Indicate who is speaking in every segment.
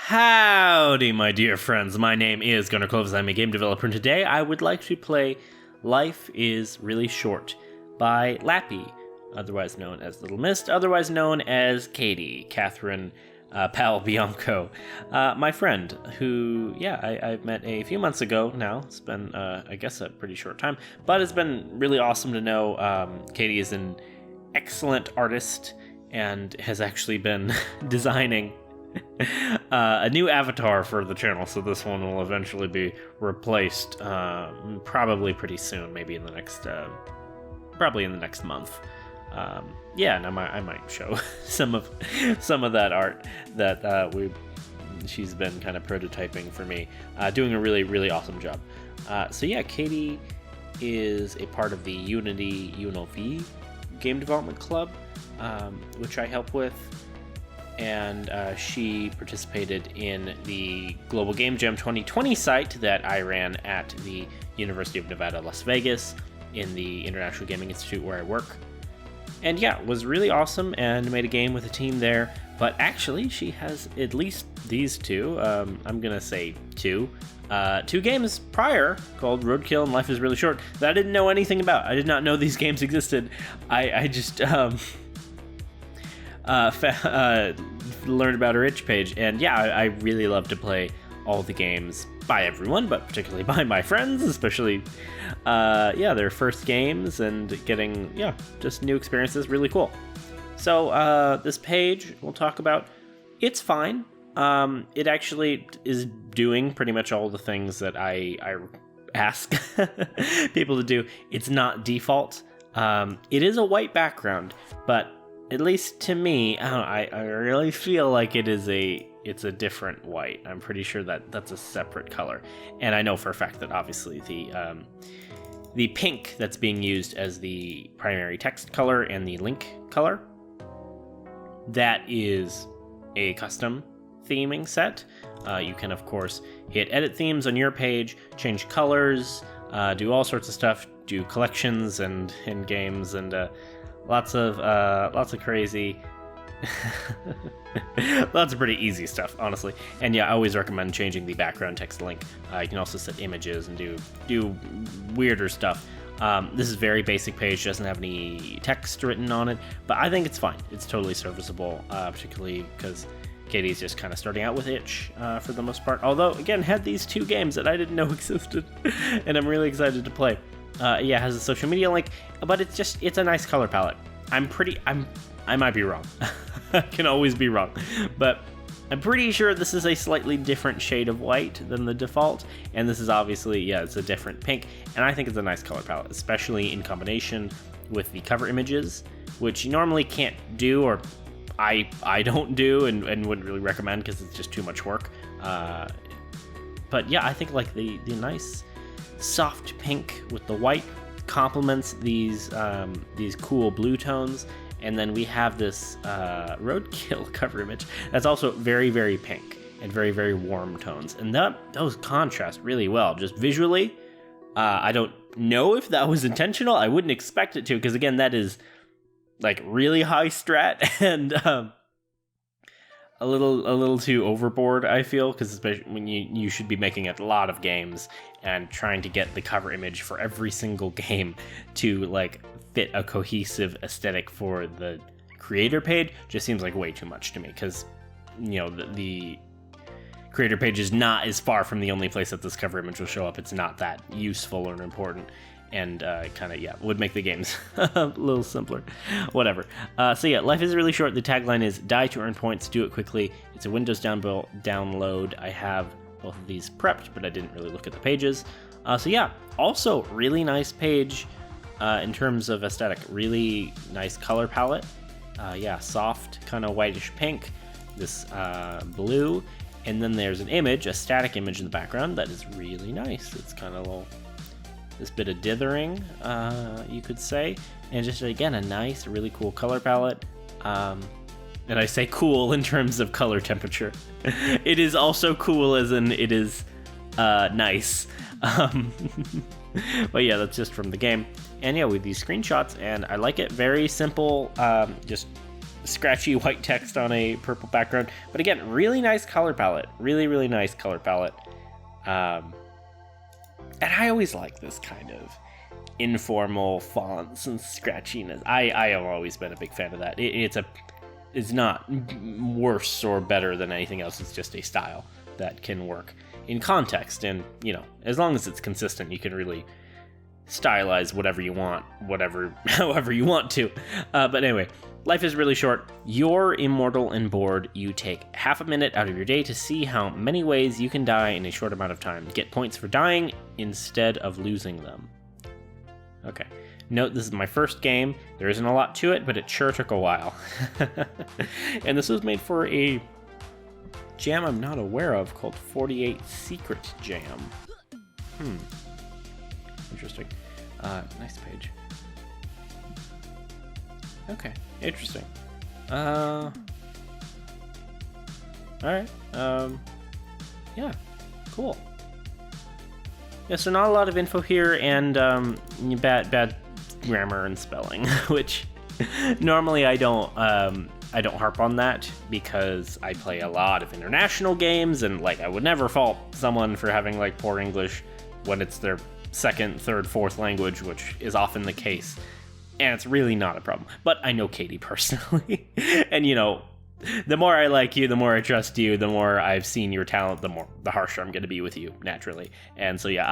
Speaker 1: Howdy, my dear friends. My name is Gunnar Clovis. I'm a game developer, and today I would like to play Life is Really Short by Lapi, otherwise known as Little Mist, otherwise known as Katie, Catherine Pal Bianco, my friend, who, I met a few months ago now. It's been, I guess, a pretty short time, but it's been really awesome to know. Katie is an excellent artist and has actually been designing a new avatar for the channel, so this one will eventually be replaced probably pretty soon, maybe in the next probably in the next month. And I might show some of that art that she's been kind of prototyping for me, doing a really awesome job. Katie is a part of the Unity UNLV game development club, which I help with. And she participated in the Global Game Jam 2020 site that I ran at the University of Nevada, Las Vegas, in the International Gaming Institute where I work. And it was really awesome and made a game with a team there. But actually, she has at least these two, I'm going to say two games prior called Roadkill and Life is Really Short that I didn't know anything about. I did not know these games existed. I just... learned about her itch page, and I really love to play all the games by everyone, but particularly by my friends, especially their first games and getting just new experiences. Really cool. So this page we'll talk about, it's fine. It actually is doing pretty much all the things that I ask people to do. It's not default. It is a white background, but at least to me, I really feel like it's a different white. I'm pretty sure that that's a separate color. And I know for a fact that obviously the pink that's being used as the primary text color and the link color, that is a custom theming set. You can, of course, hit edit themes on your page, change colors, do all sorts of stuff, do collections and games, and lots of crazy, lots of pretty easy stuff, honestly. And I always recommend changing the background text link. You can also set images and do weirder stuff. This is a very basic page, doesn't have any text written on it, but I think it's fine. It's totally serviceable, particularly because Katie's just kind of starting out with itch for the most part. Although, again, had these two games that I didn't know existed, and I'm really excited to play. It has a social media link, but it's a nice color palette. I might be wrong. I can always be wrong, but I'm pretty sure this is a slightly different shade of white than the default, and this is obviously, it's a different pink, and I think it's a nice color palette, especially in combination with the cover images, which you normally can't do, or I don't do, and wouldn't really recommend because it's just too much work. But I think like the nice soft pink with the white complements these cool blue tones, and then we have this Roadkill cover image that's also very, very pink and very, very warm tones, and those contrast really well just visually. I don't know if that was intentional. I wouldn't expect it to, because again, that is like really high strat and a little too overboard, I feel, because especially when you should be making a lot of games and trying to get the cover image for every single game to like fit a cohesive aesthetic for the creator page just seems like way too much to me, because the creator page is not as far from the only place that this cover image will show up. It's not that useful or important, and would make the games a little simpler. Whatever. Life is Really Short. The tagline is die to earn points, do it quickly. It's a Windows download. I have both of these prepped, but I didn't really look at the pages. Also really nice page in terms of aesthetic. Really nice color palette. Soft, kind of whitish pink, this blue, and then there's an image, a static image in the background that is really nice. It's kind of a little... this bit of dithering, you could say, and just, again, a nice, really cool color palette. And I say cool in terms of color temperature. It is also cool as in it is nice. But that's just from the game. And with these screenshots, and I like it. Very simple, just scratchy white text on a purple background. But again, really nice color palette. Really, really nice color palette. And I always like this kind of informal fonts and scratchiness. I have always been a big fan of that. It's not worse or better than anything else. It's just a style that can work in context. And, you know, as long as it's consistent, you can really stylize whatever you want, however you want to. But anyway, life is really short. You're immortal and bored. You take half a minute out of your day to see how many ways you can die in a short amount of time. Get points for dying instead of losing them. Okay. Note, this is my first game. There isn't a lot to it, but it sure took a while. And this was made for a jam I'm not aware of called 48 Secret Jam. Interesting. Nice page. Okay, interesting. Alright. Yeah, cool. Yeah, so not a lot of info here, and bad grammar and spelling, which normally I don't harp on that because I play a lot of international games, and like I would never fault someone for having like poor English when it's their second, third, fourth language, which is often the case, and it's really not a problem. But I know Katie personally, and you know, the more I like you, the more I trust you, the more I've seen your talent, the harsher I'm going to be with you naturally. And so yeah,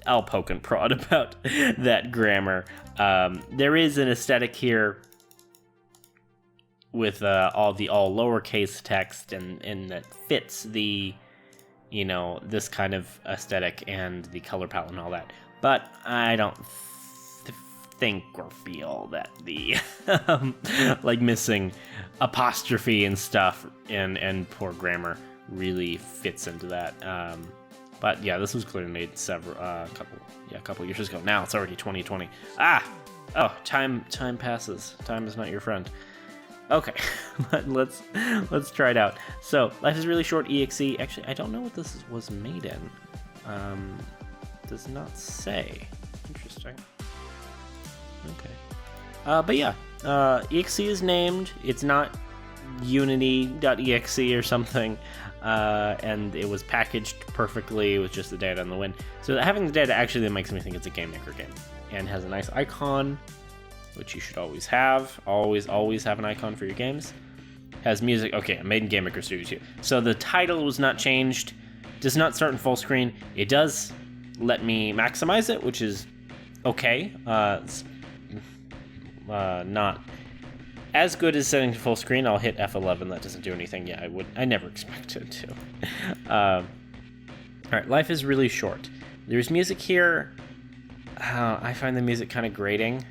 Speaker 1: I'll poke and prod about that grammar. There is an aesthetic here with all lowercase text, and that fits the, you know, this kind of aesthetic and the color palette and all that. But I don't think or feel that the like missing apostrophe and stuff and poor grammar really fits into that. But yeah, this was clearly made a couple years ago. Now it's already 2020. Time passes. Time is not your friend. Okay, but let's try it out. So, life is really short. EXE. Actually, I don't know what this was made in. Does not say. Interesting. Okay. But yeah, EXE is named. It's not Unity.exe or something. And it was packaged perfectly with just the data on the win. So having the data actually makes me think it's a Game Maker game, and has a nice icon, which you should always have. Always have an icon for your games. Has music. Okay, made in Game Maker Studio 2. So the title was not changed. Does not start in full screen. It does let me maximize it, which is okay. Not as good as setting to full screen. I'll hit F11. That doesn't do anything. Yeah, I never expected to. All right, life is really short. There's music here. I find the music kind of grating.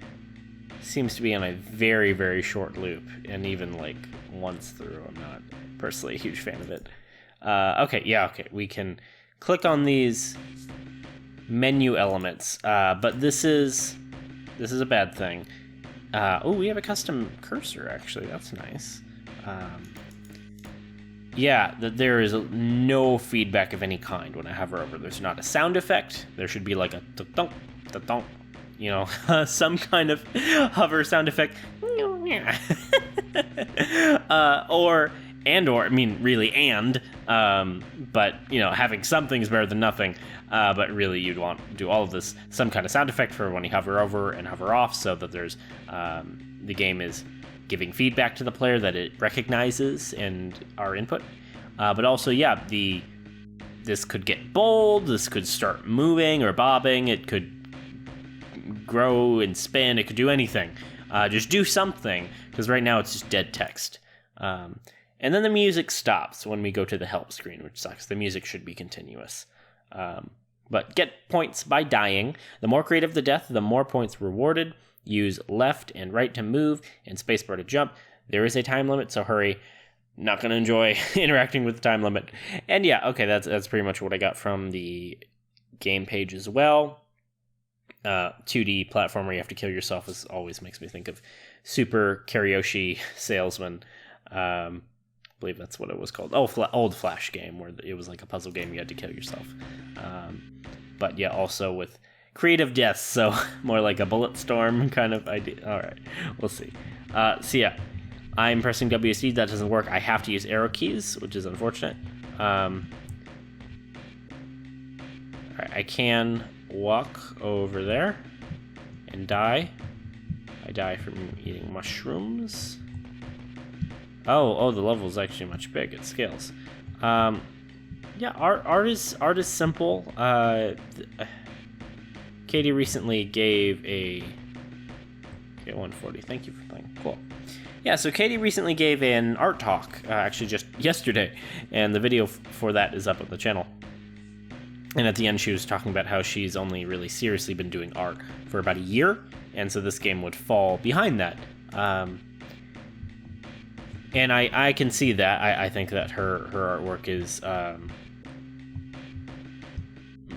Speaker 1: Seems to be on a very, very short loop, and even like once through, I'm not personally a huge fan of it. Okay, we can click on these menu elements, but this is a bad thing. We have a custom cursor, actually. That's nice. There is no feedback of any kind when I hover over. There's not a sound effect. There should be like a ta-donk, ta-donk, you know, some kind of hover sound effect. But you know, having something is better than nothing. But really, you'd want to do all of this, some kind of sound effect for when you hover over and hover off, so that there's the game is giving feedback to the player that it recognizes and our input. But also, this could get bold. This could start moving or bobbing. It could grow and spin. It could do anything. Just do something, because right now it's just dead text. And then the music stops when we go to the help screen, which sucks. The music should be continuous. But get points by dying. The more creative the death, the more points rewarded. Use left and right to move and spacebar to jump. There is a time limit, so hurry. Not going to enjoy interacting with the time limit. And yeah, okay, that's pretty much what I got from the game page as well. 2D platformer, you have to kill yourself, always makes me think of Super Karaoke Salesman. I believe that's what it was called. Old Flash game, where it was like a puzzle game, you had to kill yourself. But yeah, also with creative deaths, so more like a bullet storm kind of idea. All right, we'll see. So yeah, I'm pressing WSD, that doesn't work. I have to use arrow keys, which is unfortunate. Alright, I can walk over there and die. I die from eating mushrooms. Oh, the level is actually much big. It scales. Yeah, art is simple. Katie recently gave a 140. Thank you for playing. Cool. Yeah, so Katie recently gave an art talk, actually just yesterday, and the video for that is up on the channel. And at the end, she was talking about how she's only really seriously been doing art for about a year, and so this game would fall behind that. And I can see that. I think that her artwork is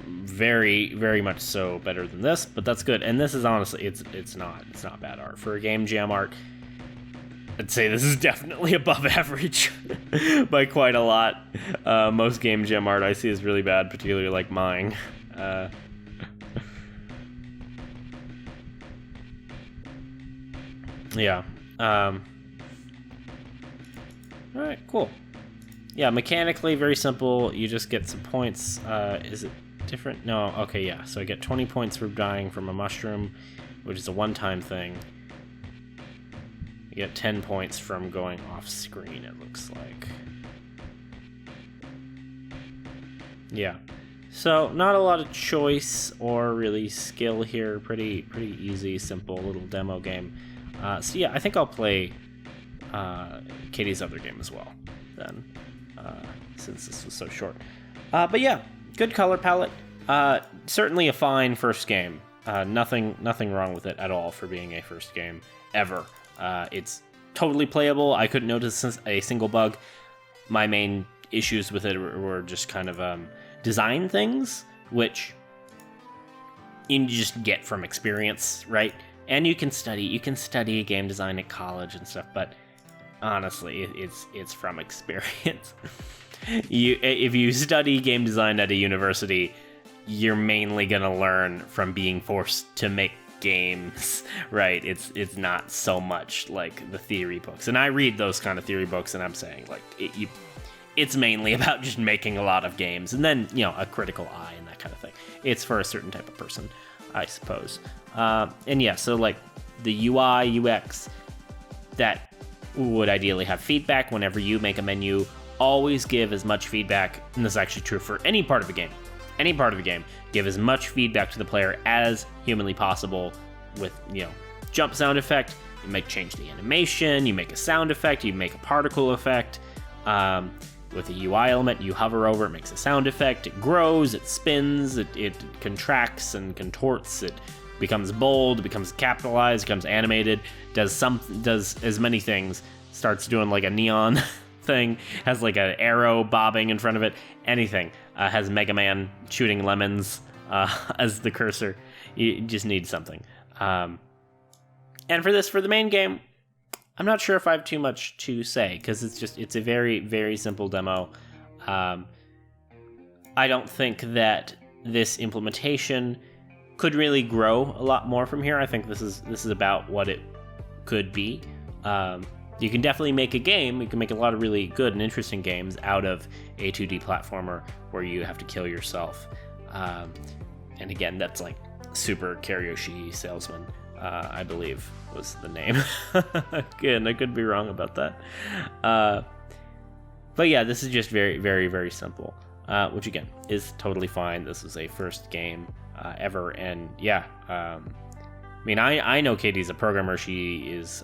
Speaker 1: very, very much so better than this, but that's good. And this is honestly, it's not bad art for a game jam art. I'd say this is definitely above average by quite a lot. Most game jam art I see is really bad, particularly like mine. Yeah. All right, cool. Yeah, mechanically very simple. You just get some points. Is it different? No. Okay, yeah. So I get 20 points for dying from a mushroom, which is a one-time thing. You get 10 points from going off screen, it looks like. Yeah. So not a lot of choice or really skill here. Pretty easy, simple little demo game. So yeah, I think I'll play Katie's other game as well then, since this was so short. But yeah, good color palette. Certainly a fine first game. Nothing wrong with it at all for being a first game ever. It's totally playable. I couldn't notice a single bug. My main issues with it were just kind of design things, which you just get from experience, right? And you can study game design at college and stuff, but honestly, it's from experience. If you study game design at a university, you're mainly gonna learn from being forced to make games, right? It's not so much like the theory books, and I read those kind of theory books, and I'm saying like it's mainly about just making a lot of games, and then a critical eye and that kind of thing. It's for a certain type of person, I suppose. And yeah, so like the UI UX that would ideally have feedback whenever you make a menu. Always give as much feedback, and this is actually true for any part of a game. Any part of a game, give as much feedback to the player as humanly possible with, jump sound effect. You change the animation, you make a sound effect, you make a particle effect. With a UI element, you hover over, it makes a sound effect. It grows, it spins, it contracts and contorts, it becomes bold, becomes capitalized, becomes animated, does as many things, starts doing like a neon thing, has like an arrow bobbing in front of it, anything. Has Mega Man shooting lemons as the cursor. You just need something. And for the main game, I'm not sure if I have too much to say, because it's a very, very simple demo. I don't think that this implementation could really grow a lot more from here. I think this is about what it could be. You can definitely make a game. You can make a lot of really good and interesting games out of a 2D platformer where you have to kill yourself. And again, that's like Super Karaoke Salesman, I believe was the name. Again, I could be wrong about that. But yeah, this is just very, very, very simple, which again is totally fine. This is a first game ever, and yeah, I know Katie's a programmer. She is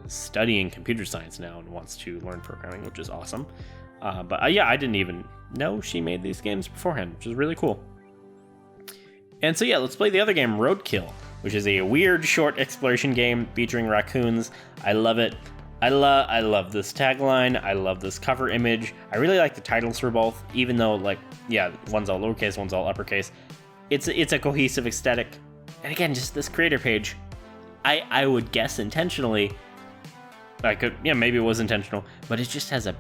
Speaker 1: studying computer science now and wants to learn programming, which is awesome. But yeah, I didn't even know she made these games beforehand, which is really cool. And so yeah, let's play the other game, ROADKILL, which is a weird short exploration game featuring raccoons. I love it. I love this tagline. I love this cover image. I really like the titles for both, even though one's all lowercase, one's all uppercase. It's a cohesive aesthetic. And again, just this creator page, I would guess intentionally. Maybe it was intentional, but it just has a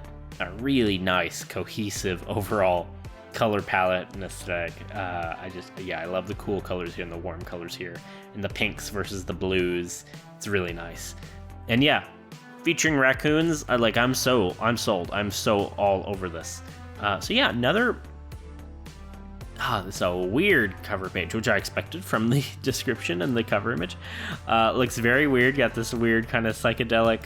Speaker 1: really nice, cohesive overall color palette and aesthetic. I love the cool colors here and the warm colors here, and the pinks versus the blues. It's really nice. And yeah, featuring raccoons. I'm sold. I'm so all over this. So yeah, another. It's a weird cover page, which I expected from the description and the cover image. Looks very weird. Got this weird kind of psychedelic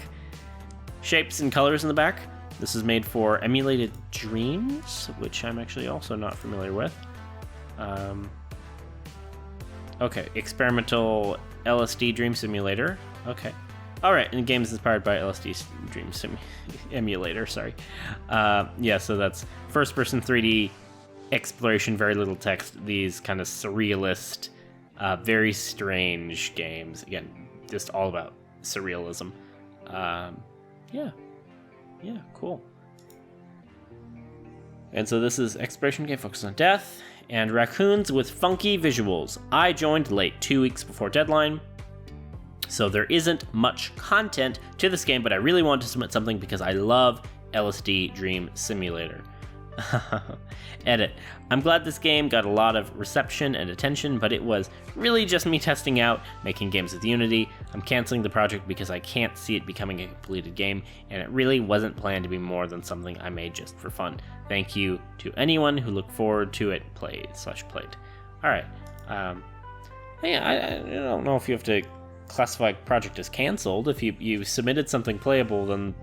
Speaker 1: shapes and colors in the back. This is made for emulated dreams, which I'm actually also not familiar with. Okay, experimental LSD dream simulator. Okay. All right, and the game is inspired by LSD dream emulator, sorry. Yeah, so that's first-person 3D exploration, very little text, these kind of surrealist, very strange games. Again, just all about surrealism. Yeah, cool. And so this is exploration game focused on death and raccoons with funky visuals. I joined late, 2 weeks before deadline, so there isn't much content to this game, but I really wanted to submit something because I love LSD Dream Simulator. Edit. I'm glad this game got a lot of reception and attention, but it was really just me testing out, making games with Unity. I'm canceling the project because I can't see it becoming a completed game, and it really wasn't planned to be more than something I made just for fun. Thank you to anyone who looked forward to it played. Alright. I don't know if you have to classify a project as canceled. If you submitted something playable, then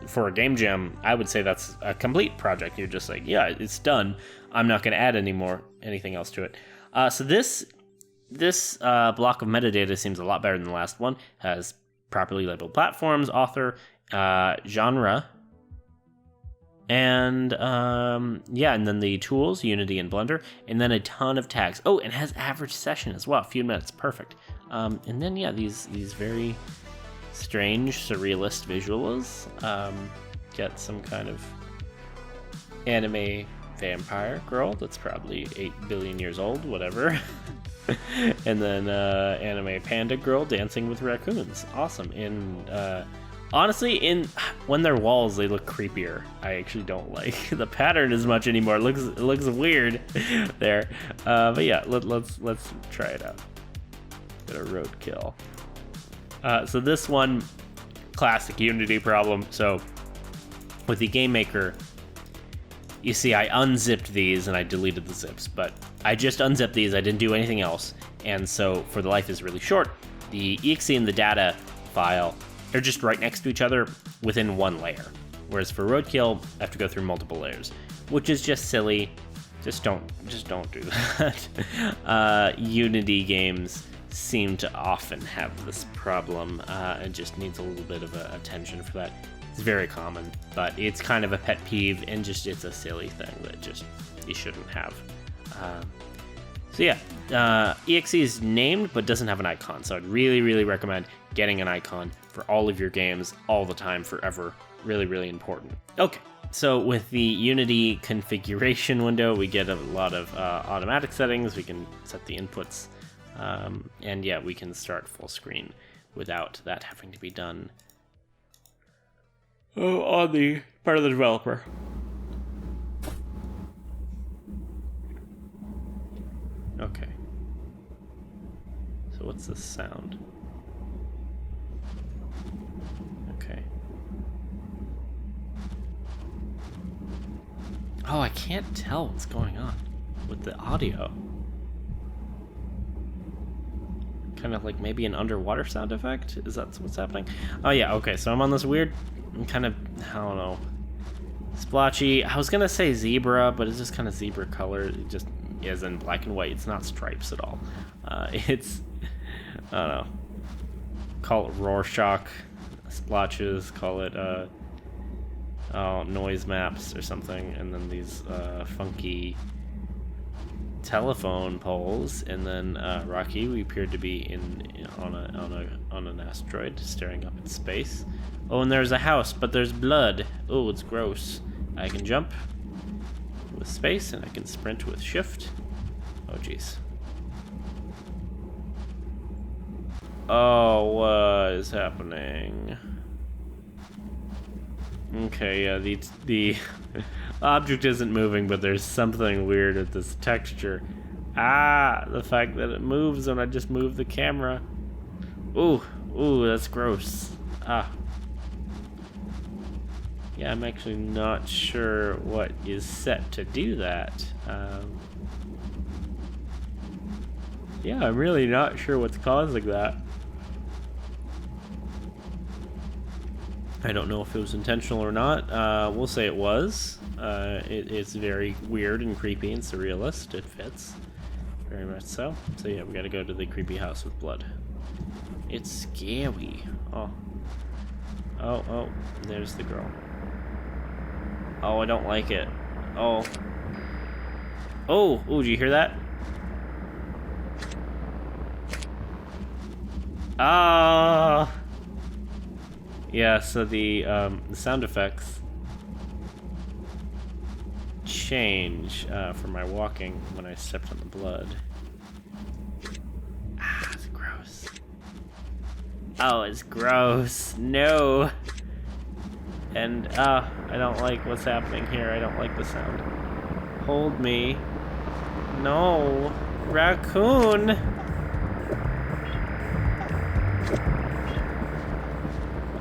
Speaker 1: for a game jam, I would say that's a complete project. You're just like, yeah, it's done. I'm not going to add anything else to it. So this block of metadata seems a lot better than the last one. Has properly labeled platforms, author, genre, and and then the tools, Unity and Blender, and then a ton of tags. Oh, and it has average session as well, a few minutes, perfect. And then these very strange surrealist visuals. Get some kind of anime vampire girl that's probably 8 billion years old, whatever. And then anime panda girl dancing with raccoons. Awesome. Honestly, when they're walls, they look creepier. I actually don't like the pattern as much anymore. It looks weird there. But yeah, let's try it out. Get a roadkill. So this one, classic Unity problem. So with the Game Maker, you see I unzipped these and I deleted the zips, but I just unzipped these, I didn't do anything else. And so for the life is really short, the exe and the data file are just right next to each other within one layer. Whereas for Roadkill, I have to go through multiple layers, which is just silly. Just don't do that. Unity games seem to often have this problem. It just needs a little bit of attention for that. It's very common, but it's kind of a pet peeve, and just it's a silly thing that just you shouldn't have. So yeah, exe is named but doesn't have an icon, so I'd really recommend getting an icon for all of your games all the time, forever. Really important. Okay, so with the Unity configuration window, we get a lot of automatic settings. We can set the inputs. And yeah, we can start full screen without that having to be done on the part of the developer. Okay. So what's this sound? Okay. Oh, I can't tell what's going on with the audio. Kind of like maybe an underwater sound effect? Is that what's happening? Oh yeah, okay, so I'm on this weird, kind of, I don't know, splotchy, I was gonna say zebra, but it's just kind of zebra color. It just is in black and white. It's not stripes at all. It's, I don't know, call it Rorschach splotches, call it noise maps or something, and then these funky telephone poles, and then Rocky, we appeared to be on an asteroid staring up at space. Oh, and there's a house, but there's blood. Oh, it's gross. I can jump with space, and I can sprint with shift. Oh, jeez. Oh, what is happening? Okay, yeah, the object isn't moving, but there's something weird with this texture. The fact that it moves when I just move the camera. Ooh, that's gross. Yeah, I'm actually not sure what is set to do that. Yeah, I'm really not sure what's causing that. I don't know if it was intentional or not. We'll say it was. It's very weird and creepy and surrealist. It fits. Very much so. So yeah, we gotta go to the creepy house with blood. It's scary. Oh. Oh, there's the girl. Oh, I don't like it. Oh. Oh, did you hear that? Ah. Yeah, so the sound effects change for my walking when I stepped on the blood. Ah, it's gross. Oh, it's gross. No. And I don't like what's happening here. I don't like the sound. Hold me. No. Raccoon.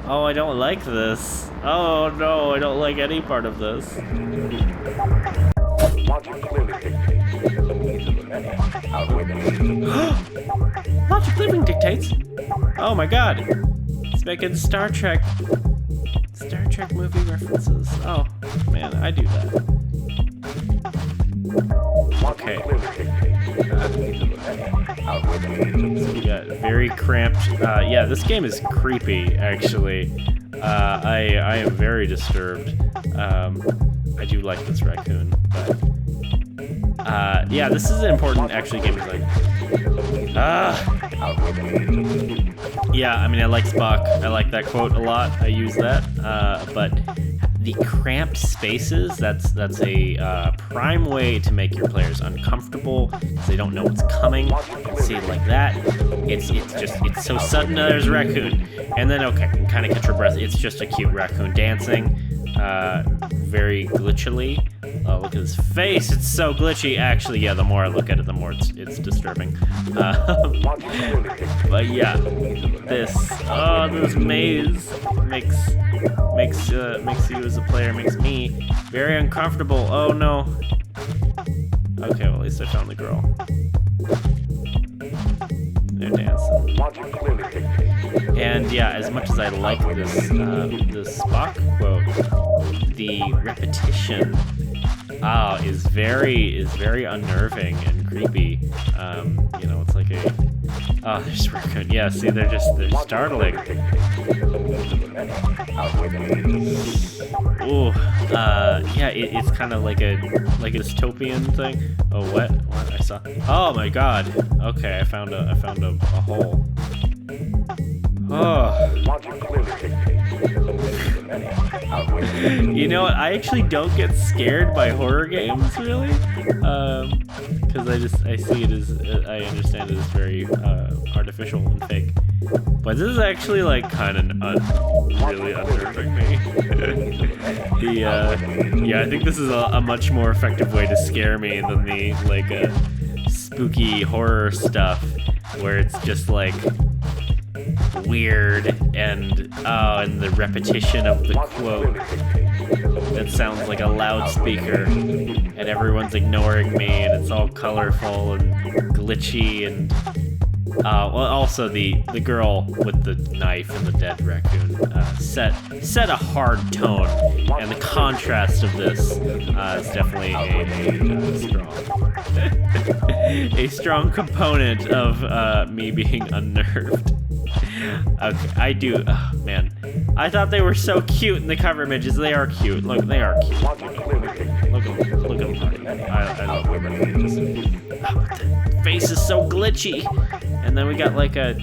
Speaker 1: Oh, I don't like this. Oh no, I don't like any part of this. Logic living dictates. Oh my god. It's making Star Trek movie references. Oh man, I do that. Okay. So we got very cramped. Yeah, this game is creepy, actually. I am very disturbed. I do like this raccoon, but yeah, this is an important actually game design. Yeah, I mean, I like Spock. I like that quote a lot. I use that, but the cramped spaces, that's a prime way to make your players uncomfortable because they don't know what's coming. See it like that. It's so sudden. There's a raccoon, and then okay, you can kind of catch your breath. It's just a cute raccoon dancing, very glitchily. Oh, look at his face. It's so glitchy. Actually, yeah, the more I look at it, the more it's disturbing. But yeah, this maze makes you as a player, makes me very uncomfortable. Oh no. Okay, well at least I found the girl. They're dancing. And yeah, as much as I like this Spock quote, the repetition is very unnerving and creepy. You know, it's like there's raccoon. Yeah, see, they're startling. Ooh, yeah, it's kind of like a dystopian thing. Oh, what I saw? Oh my god. Okay, I found a hole. Oh. You know what? I actually don't get scared by horror games, really, because I see it as I understand it as very artificial and fake. But this is actually like kind of really unnerving me. Yeah, I think this is a much more effective way to scare me than the like spooky horror stuff, where it's just like weird and the repetition of the quote that sounds like a loudspeaker and everyone's ignoring me and it's all colorful and glitchy and well, also the girl with the knife and the dead raccoon set a hard tone, and the contrast of this is definitely a strong component of me being unnerved. Okay, I do. Oh, man, I thought they were so cute in the cover images. They are cute. Look, they are cute. Look at them, buddy. I love women. But the face is so glitchy. And then we got like a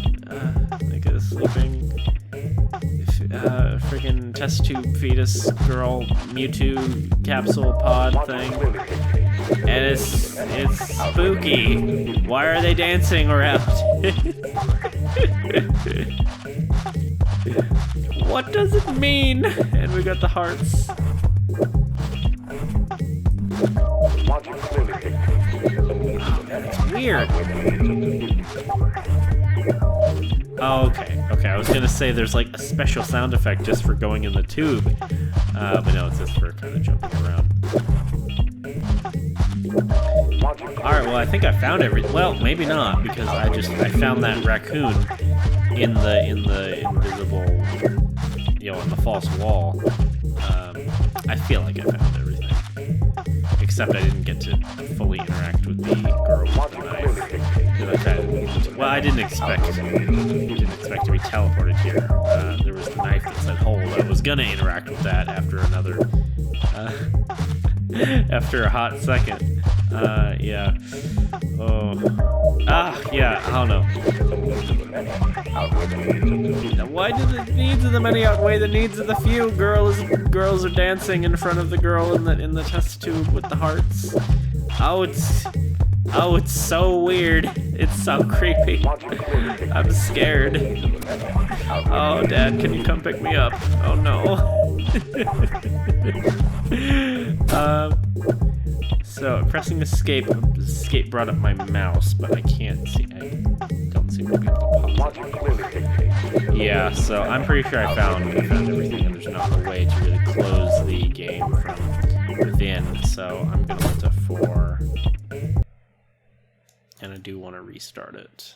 Speaker 1: sleeping freaking test tube fetus girl Mewtwo capsule pod thing. And it's spooky. Why are they dancing around? What does it mean? And we got the hearts. Oh, man, it's weird. Oh, okay. I was gonna say there's like a special sound effect just for going in the tube, But no, it's just for kind of jumping around. Alright, well, I think I found everything. Well, maybe not, because I found that raccoon in the invisible, you know, in the false wall. I feel like I found everything. Except I didn't get to fully interact with the girl with the knife. Well, I didn't expect to be teleported here. There was a knife that said hold. I was gonna interact with that after after a hot second. Yeah. Oh. Yeah, I don't know. Why do the needs of the many outweigh the needs of the few? Girls are dancing in front of the girl in the test tube with the hearts. Oh, it's so weird. It's so creepy. I'm scared. Oh, Dad, can you come pick me up? Oh no. So pressing escape brought up my mouse, but I can't see. I don't seem to be able to pause it. Yeah, so I'm pretty sure I found everything, and there's not a way to really close the game from within. So I'm gonna go to 4, and I do want to restart it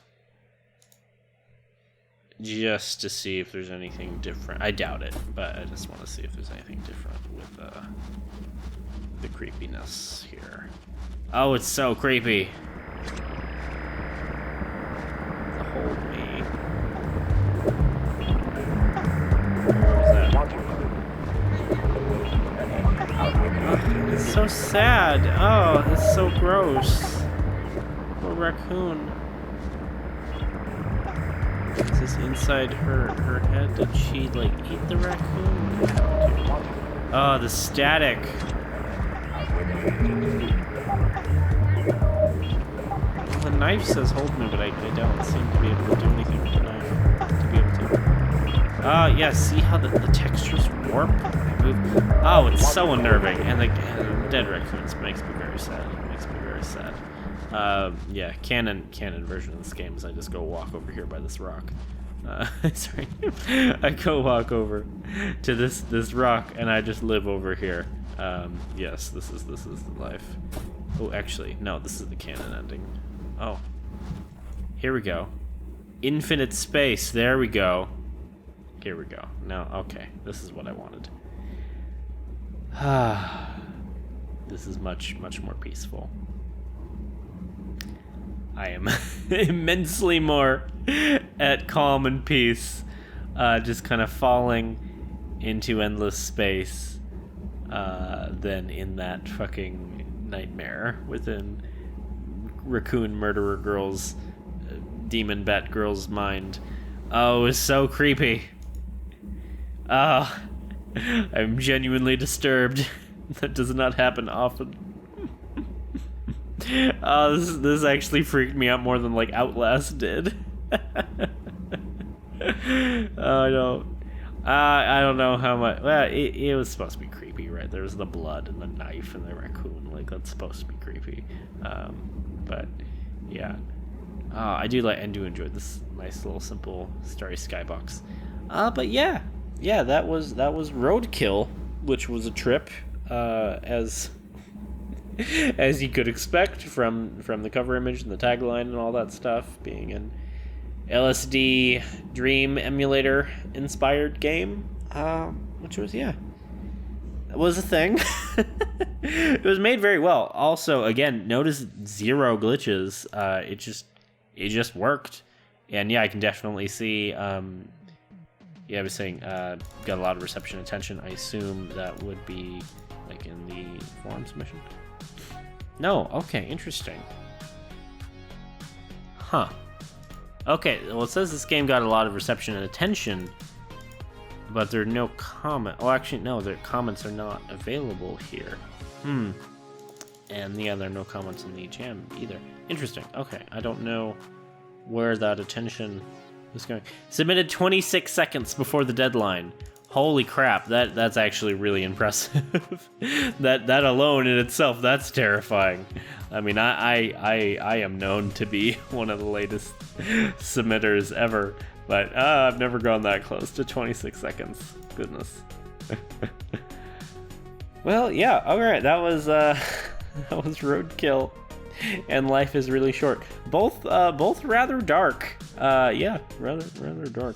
Speaker 1: just to see if there's anything different. I doubt it, but I just want to see if there's anything different with the creepiness here. Oh, it's so creepy. The hold me. Oh, it's so sad. Oh, it's so gross. Poor raccoon. Is this inside her head? Did she like eat the raccoon? What happened here? Oh, the static. The knife says hold me, but I don't seem to be able to do anything with the knife to be able to. Yeah, see how the textures warp when I move? Oh, it's so unnerving. And the dead raccoons makes me very sad. It makes me very sad. Yeah, canon version of this game is I just go walk over here by this rock. Sorry. I go walk over to this rock and I just live over here. Yes, this is the life. Oh, actually, no, this is the canon ending. Oh. Here we go. Infinite space. There we go. Here we go. No, okay. This is what I wanted. This is much more peaceful. I am immensely more at calm and peace, just kind of falling into endless space than in that fucking nightmare within raccoon murderer girl's demon bat girl's mind. Oh, it's so creepy. Oh, I'm genuinely disturbed. That does not happen often. Oh, this actually freaked me out more than like Outlast did. Oh, I don't know how much. Well, it was supposed to be creepy, right? There was the blood and the knife and the raccoon. Like that's supposed to be creepy. But yeah, I do enjoy this nice little simple starry skybox. But yeah, that was Roadkill, which was a trip, as you could expect from the cover image and the tagline and all that stuff, being an LSD Dream emulator inspired game, which was was a thing. It was made very well. Also, again, notice 0 glitches. It just worked, and yeah, I can definitely see. I was saying got a lot of reception and attention. I assume that would be like in the forums mission. No, okay, interesting. Huh. Okay, well, it says this game got a lot of reception and attention, but there are no comment. Oh, actually, no, the comments are not available here. And yeah, there are no comments in the jam either. Interesting. Okay, I don't know where that attention is going. Submitted 26 seconds before the deadline. Holy crap, that's actually really impressive. that alone in itself, that's terrifying. I mean, I am known to be one of the latest submitters ever, but I've never gone that close to 26 seconds. Goodness. Well, yeah, alright, that was that was Roadkill and Life is Really Short. Both rather dark. Yeah, rather dark.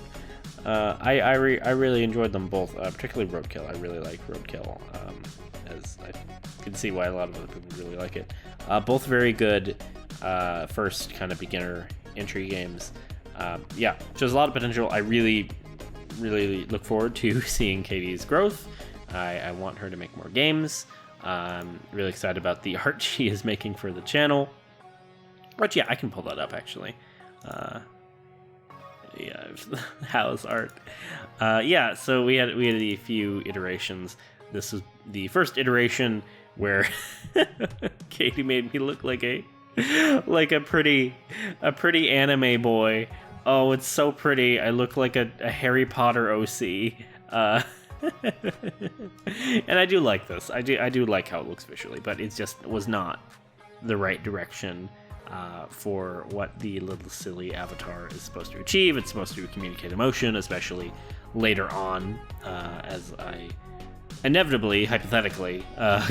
Speaker 1: I really enjoyed them both, particularly Roadkill. I really like Roadkill, as I can see why a lot of other people really like it. Both very good first kind of beginner entry games. Yeah, shows a lot of potential. I really look forward to seeing Katie's growth. I want her to make more games. I'm really excited about the art she is making for the channel. But yeah, I can pull that up actually. Yeah, house art. Yeah, so we had a few iterations. This was the first iteration where Katie made me look like a pretty anime boy. Oh, it's so pretty. I look like a Harry Potter OC. And I do like this. I do like how it looks visually, but it just was not the right direction for what the little silly avatar is supposed to achieve. It's supposed to communicate emotion, especially later on, as I inevitably, hypothetically,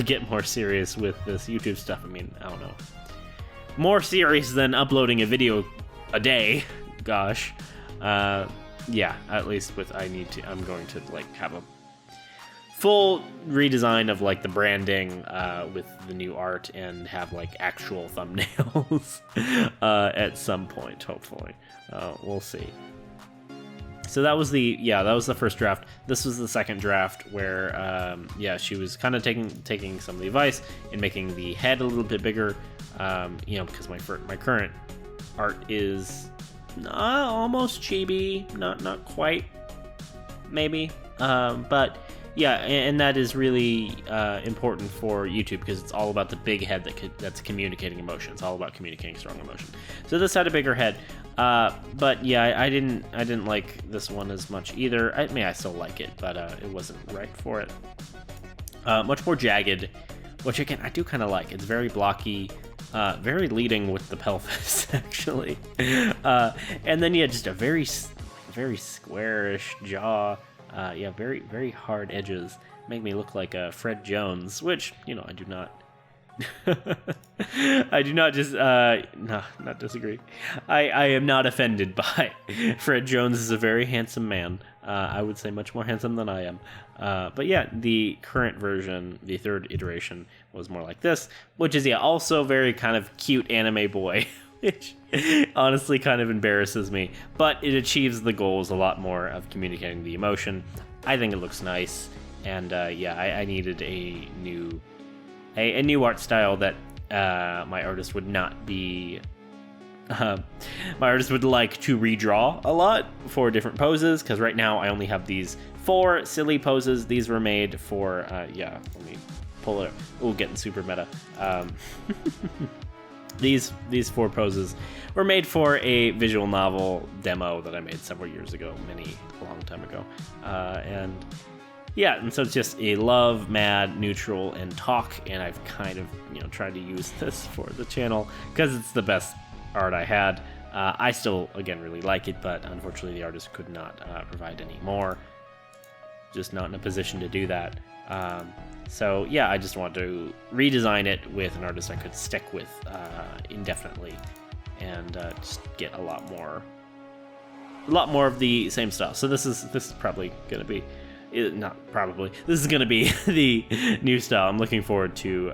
Speaker 1: get more serious with this YouTube stuff. I mean, I don't know. More serious than uploading a video a day. Gosh. Yeah, at least with I'm going to like have a full redesign of like the branding with the new art and have like actual thumbnails at some point, hopefully. We'll see. So that was the first draft. This was the second draft where yeah, she was kind of taking some of the advice and making the head a little bit bigger, you know, because my current art is almost chibi, not quite, maybe, but yeah, and that is really important for YouTube because it's all about the big head that's communicating emotion. It's all about communicating strong emotion. So this had a bigger head, but yeah, I didn't like this one as much either. I mean, I still like it, but it wasn't right for it. Much more jagged, which again I do kind of like. It's very blocky. Very leading with the pelvis, actually. And then, yeah, just a very squarish jaw. Yeah, very hard edges. Make me look like Fred Jones, which, you know, I do not. I do not just, not disagree. I am not offended by. Fred Jones is a very handsome man. I would say much more handsome than I am. But yeah, the current version, the third iteration, was more like this, which is, yeah, also very kind of cute anime boy, which honestly kind of embarrasses me. But it achieves the goals a lot more of communicating the emotion. I think it looks nice. And yeah, I needed a new art style that my artist would not be. My artist would like to redraw a lot for different poses, because right now I only have these 4 silly poses. These were made for yeah, let me pull it up. Ooh, getting super meta. These 4 poses were made for a visual novel demo that I made several years ago, a long time ago, and yeah, and so it's just a love, mad, neutral, and talk, and I've kind of, you know, tried to use this for the channel because it's the best art I had. I still, again, really like it, but unfortunately the artist could not provide any more. Just not in a position to do that. So yeah, I just want to redesign it with an artist I could stick with indefinitely, and just get a lot more of the same style. So this is probably gonna be. This is going to be the new style. I'm looking forward to,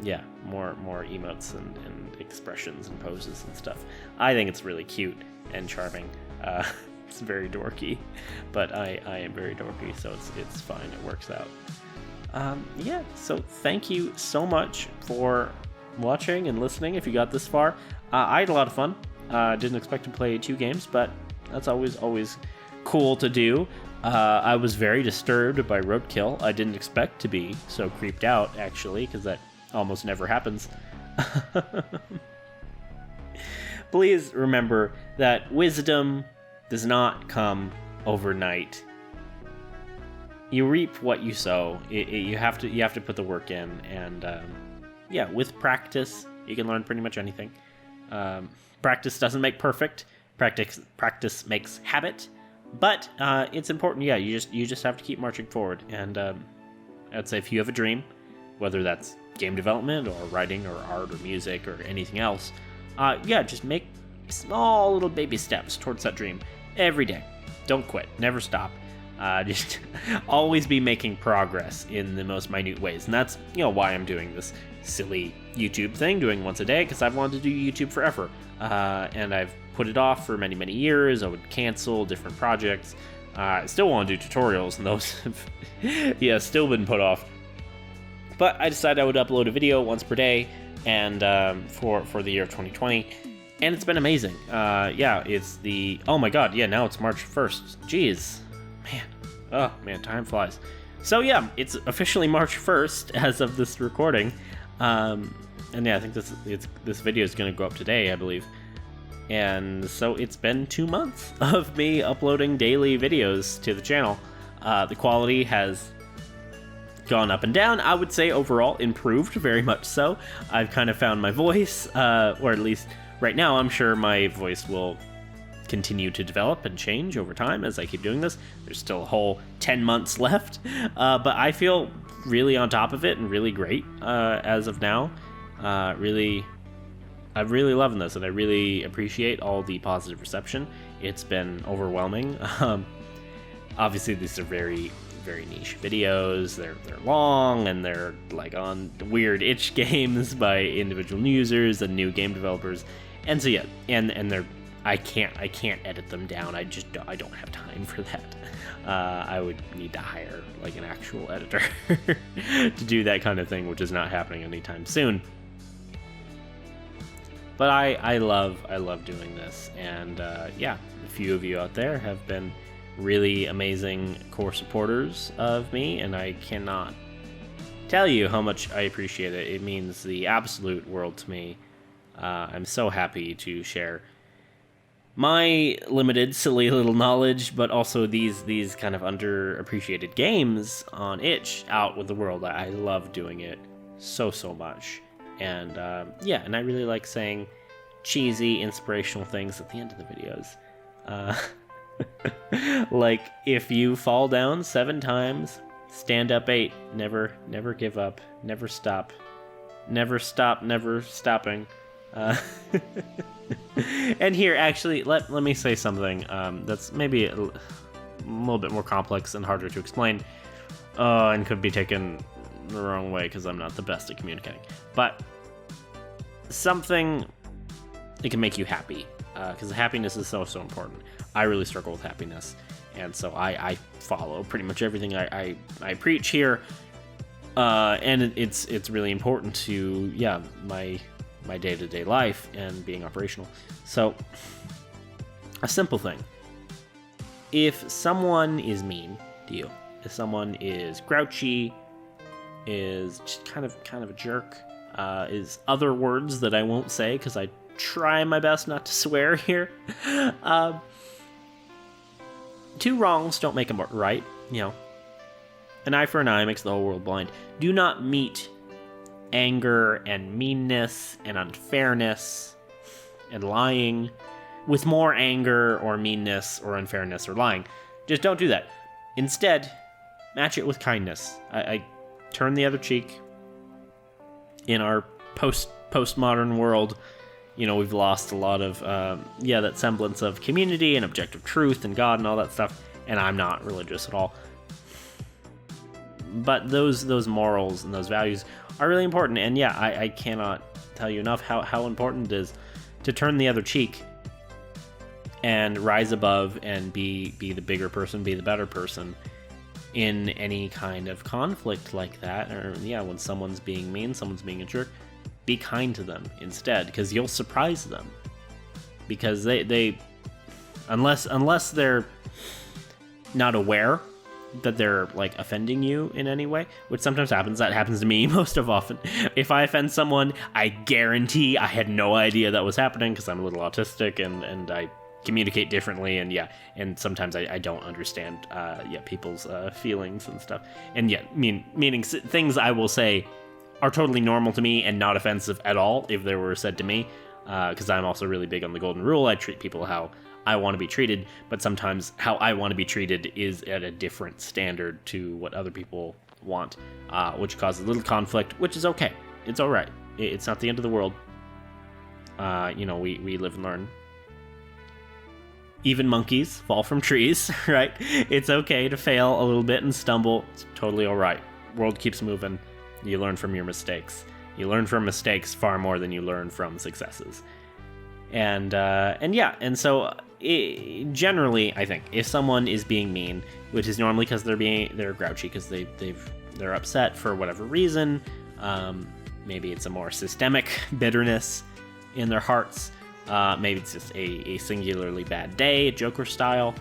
Speaker 1: yeah, more emotes and expressions and poses and stuff. I think it's really cute and charming. It's very dorky, but I am very dorky, so it's fine. It works out. Yeah, so thank you so much for watching and listening if you got this far. I had a lot of fun. Didn't expect to play 2 games, but that's always cool to do. I was very disturbed by Roadkill. I didn't expect to be so creeped out, actually, because that almost never happens. Please remember that wisdom does not come overnight. You reap what you sow. You have to put the work in, and yeah, with practice, you can learn pretty much anything. Practice doesn't make perfect. Practice makes habit. But it's important, yeah. You just have to keep marching forward, and I'd say if you have a dream, whether that's game development or writing or art or music or anything else. Yeah, just make small little baby steps towards that dream every day. Don't quit. Never stop. Just always be making progress in the most minute ways. And that's, why I'm doing this silly YouTube thing, doing once a day, because I've wanted to do YouTube forever. And I've put it off for many, many years. I would cancel different projects. I still want to do tutorials, and those have still been put off. But I decided I would upload a video once per day, and for the year of 2020. And it's been amazing. It's oh my god, now it's March 1st. Jeez. Man, time flies. So yeah, it's officially March 1st as of this recording. I think this video is going to go up today, I believe. And so it's been 2 months of me uploading daily videos to the channel. The quality has gone up and down. I would say overall improved, very much so. I've kind of found my voice, or at least right now I'm sure my voice will continue to develop and change over time as I keep doing this. There's still a whole 10 months left, but I feel really on top of it and really great as of now. I'm really loving this, and I really appreciate all the positive reception. It's been overwhelming. Obviously, these are very, very niche videos. They're long, and they're like on weird itch games by individual users and new game developers. And so yeah, and they're I can't edit them down. I don't have time for that. I would need to hire like an actual editor to do that kind of thing, which is not happening anytime soon. But I love doing this, and a few of you out there have been really amazing core supporters of me, and I cannot tell you how much I appreciate it. It means the absolute world to me. I'm so happy to share my limited, silly little knowledge, but also these kind of underappreciated games on itch out with the world. I love doing it so much. And and I really like saying cheesy, inspirational things at the end of the videos. Like, if you fall down 7 times, stand up 8. Never give up. Never stop. Never stop. Never stopping. And here, actually, let me say something that's maybe a little bit more complex and harder to explain, and could be taken the wrong way because I'm not the best at communicating. But something that can make you happy, because happiness is so important. I really struggle with happiness, and so I follow pretty much everything I preach here, and it's really important to my day-to-day life and being operational. So, a simple thing. If someone is mean to you, if someone is grouchy, is just kind of a jerk, is other words that I won't say because I try my best not to swear here. 2 wrongs don't make a right, An eye for an eye makes the whole world blind. Do not meet anger and meanness and unfairness and lying with more anger or meanness or unfairness or lying. Just don't do that. Instead, match it with kindness. I turn the other cheek. In our postmodern world, we've lost a lot of that semblance of community and objective truth and God and all that stuff, and I'm not religious at all. But those morals and those values are really important, and I cannot tell you enough how important it is to turn the other cheek and rise above and be the bigger person, be the better person in any kind of conflict like that. Or when someone's being mean, someone's being a jerk, be kind to them instead, because you'll surprise them. Because they unless they're not aware that they're like offending you in any way, which sometimes happens. That happens to me most of often. If I offend someone, I guarantee I had no idea that was happening because I'm a little autistic and I communicate differently, and sometimes I don't understand people's feelings and stuff, and meaning things I will say are totally normal to me and not offensive at all if they were said to me, because I'm also really big on the golden rule. I treat people how I want to be treated, but sometimes how I want to be treated is at a different standard to what other people want, which causes a little conflict, which is okay. It's all right. It's not the end of the world. We live and learn. Even monkeys fall from trees, right? It's okay to fail a little bit and stumble. It's totally all right. World keeps moving. You learn from your mistakes. You learn from mistakes far more than you learn from successes. So generally, I think if someone is being mean, which is normally because they're grouchy because they're upset for whatever reason, maybe it's a more systemic bitterness in their hearts. Maybe it's just a singularly bad day, Joker style.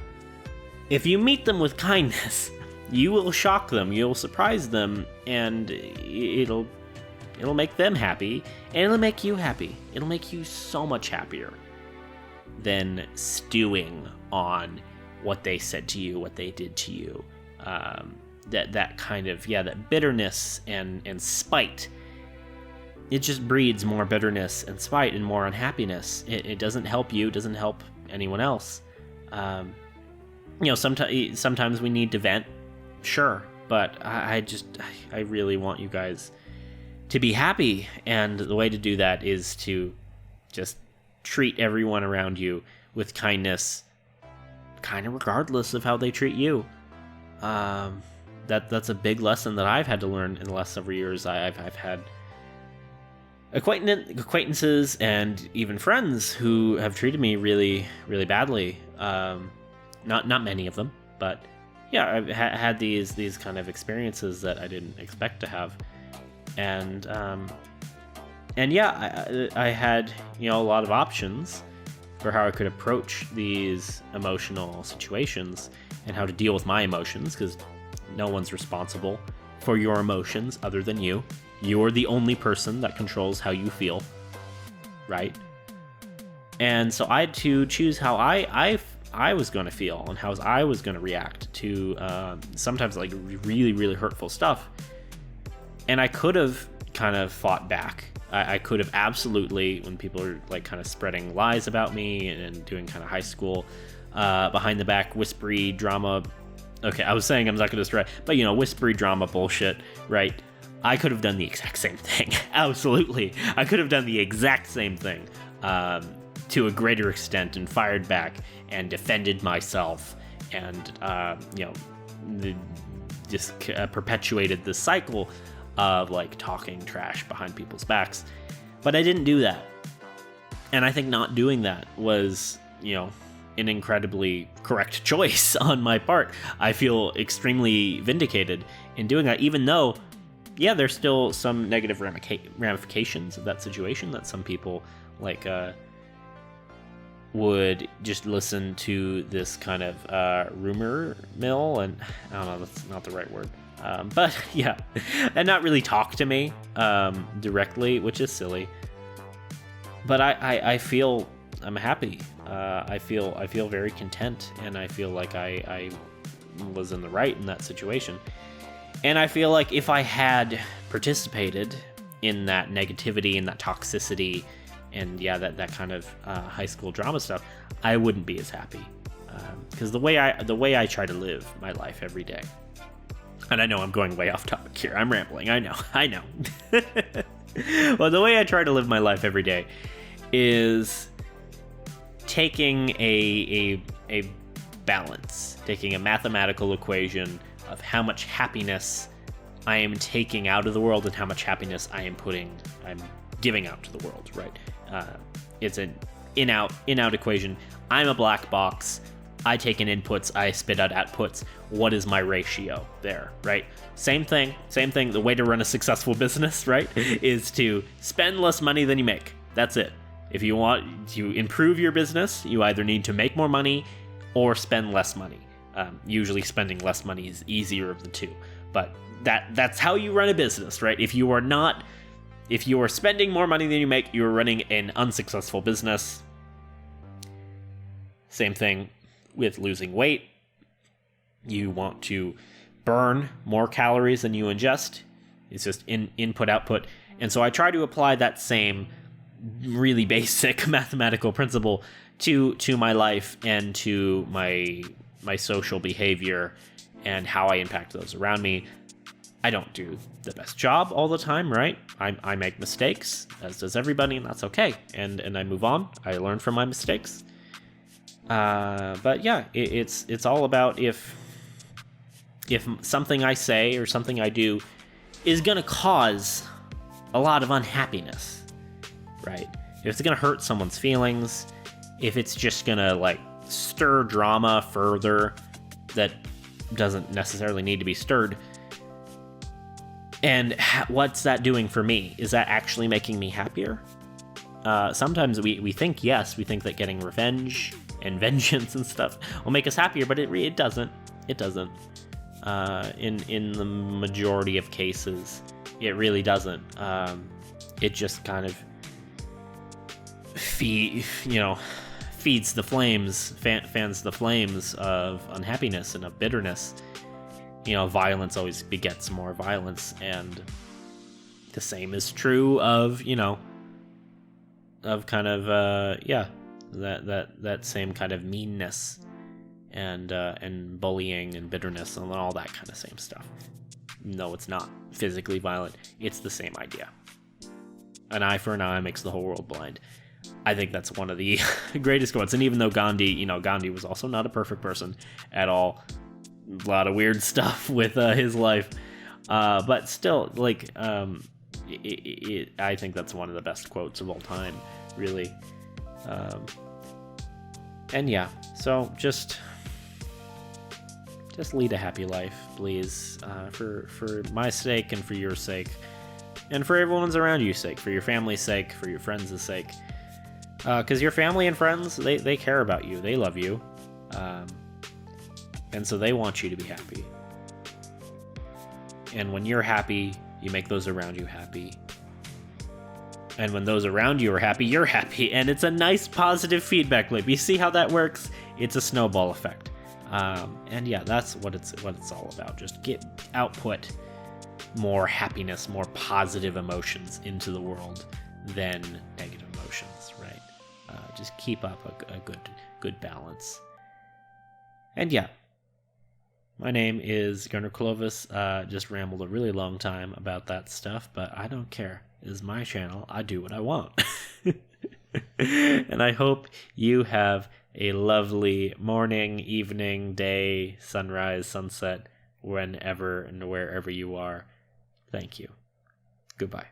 Speaker 1: If you meet them with kindness, you will shock them, you'll surprise them, and it'll make them happy, and it'll make you happy. It'll make you so much happier than stewing on what they said to you, what they did to you. That kind of, that bitterness and spite. It just breeds more bitterness and spite and more unhappiness. It doesn't help you, it doesn't help anyone else. Sometimes we need to vent, sure, but I really want you guys to be happy, and the way to do that is to just treat everyone around you with kindness, kind of regardless of how they treat you. That's a big lesson that I've had to learn in the last several years. I've had acquaintances and even friends who have treated me really, really badly. Not many of them, but yeah, I've had these kind of experiences that I didn't expect to have. And I had, a lot of options for how I could approach these emotional situations and how to deal with my emotions, because no one's responsible for your emotions other than you. You're the only person that controls how you feel, right? And so I had to choose how I was going to feel and how I was going to react to sometimes like really, really hurtful stuff. And I could have kind of fought back. I could have absolutely, when people are like kind of spreading lies about me and doing kind of high school behind the back whispery drama. Okay, I was saying I'm not going to destroy, but whispery drama bullshit, right? I could have done the exact same thing. Absolutely. I could have done the exact same thing to a greater extent and fired back and defended myself and, just perpetuated the cycle of like talking trash behind people's backs. But I didn't do that. And I think not doing that was, an incredibly correct choice on my part. I feel extremely vindicated in doing that, even though, there's still some negative ramifications of that situation that some people would just listen to this kind of rumor mill, and I don't know, that's not the right word. But yeah, and not really talk to me directly, which is silly. But I feel I'm happy. I feel very content, and I feel like I was in the right in that situation. And I feel like if I had participated in that negativity and that toxicity and that kind of high school drama stuff, I wouldn't be as happy. Because the way I try to live my life every day, and I know I'm going way off topic here, I'm rambling, I know. Well, the way I try to live my life every day is taking a balance, taking a mathematical equation of how much happiness I am taking out of the world and how much happiness I'm giving out to the world, right? It's an in-out equation. I'm a black box. I take in inputs, I spit out outputs. What is my ratio there, right? Same thing. The way to run a successful business, right, is to spend less money than you make. That's it. If you want to improve your business, you either need to make more money or spend less money. Usually spending less money is easier of the two, but that's how you run a business, right? If you are spending more money than you make, you're running an unsuccessful business. Same thing with losing weight. You want to burn more calories than you ingest. It's just input output. And so I try to apply that same really basic mathematical principle to my life and to my social behavior and how I impact those around me. I don't do the best job all the time, right? I make mistakes, as does everybody, and that's okay. And I move on. I learn from my mistakes. But yeah, it's all about if something I say or something I do is gonna cause a lot of unhappiness, right? If it's gonna hurt someone's feelings, if it's just gonna like stir drama further that doesn't necessarily need to be stirred, and what's that doing for me? Is that actually making me happier? Sometimes we think yes, we think that getting revenge and vengeance and stuff will make us happier, but it doesn't. It doesn't. In the majority of cases, it really doesn't. It just kind of feeds the flames, fans the flames of unhappiness and of bitterness. Violence always begets more violence, and the same is true of that same kind of meanness and bullying and bitterness and all that kind of same stuff. No, it's not physically violent. It's the same idea. An eye for an eye makes the whole world blind. I think that's one of the greatest quotes. And even though Gandhi was also not a perfect person at all, a lot of weird stuff with his life, but still, I think that's one of the best quotes of all time, really. And yeah, so just lead a happy life, please, for my sake and for your sake, and for everyone's around you's sake, for your family's sake, for your friends' sake, because your family and friends, they care about you, they love you, and so they want you to be happy. And when you're happy, you make those around you happy. And when those around you are happy, you're happy. And it's a nice positive feedback loop. You see how that works? It's a snowball effect. And yeah, that's what it's all about. Just output more happiness, more positive emotions into the world than negative emotions, right? Just keep up a good balance. And yeah, my name is Gunnar Clovis. Just rambled a really long time about that stuff, but I don't care. It is my channel. I do what I want. And I hope you have a lovely morning, evening, day, sunrise, sunset, whenever and wherever you are. Thank you. Goodbye.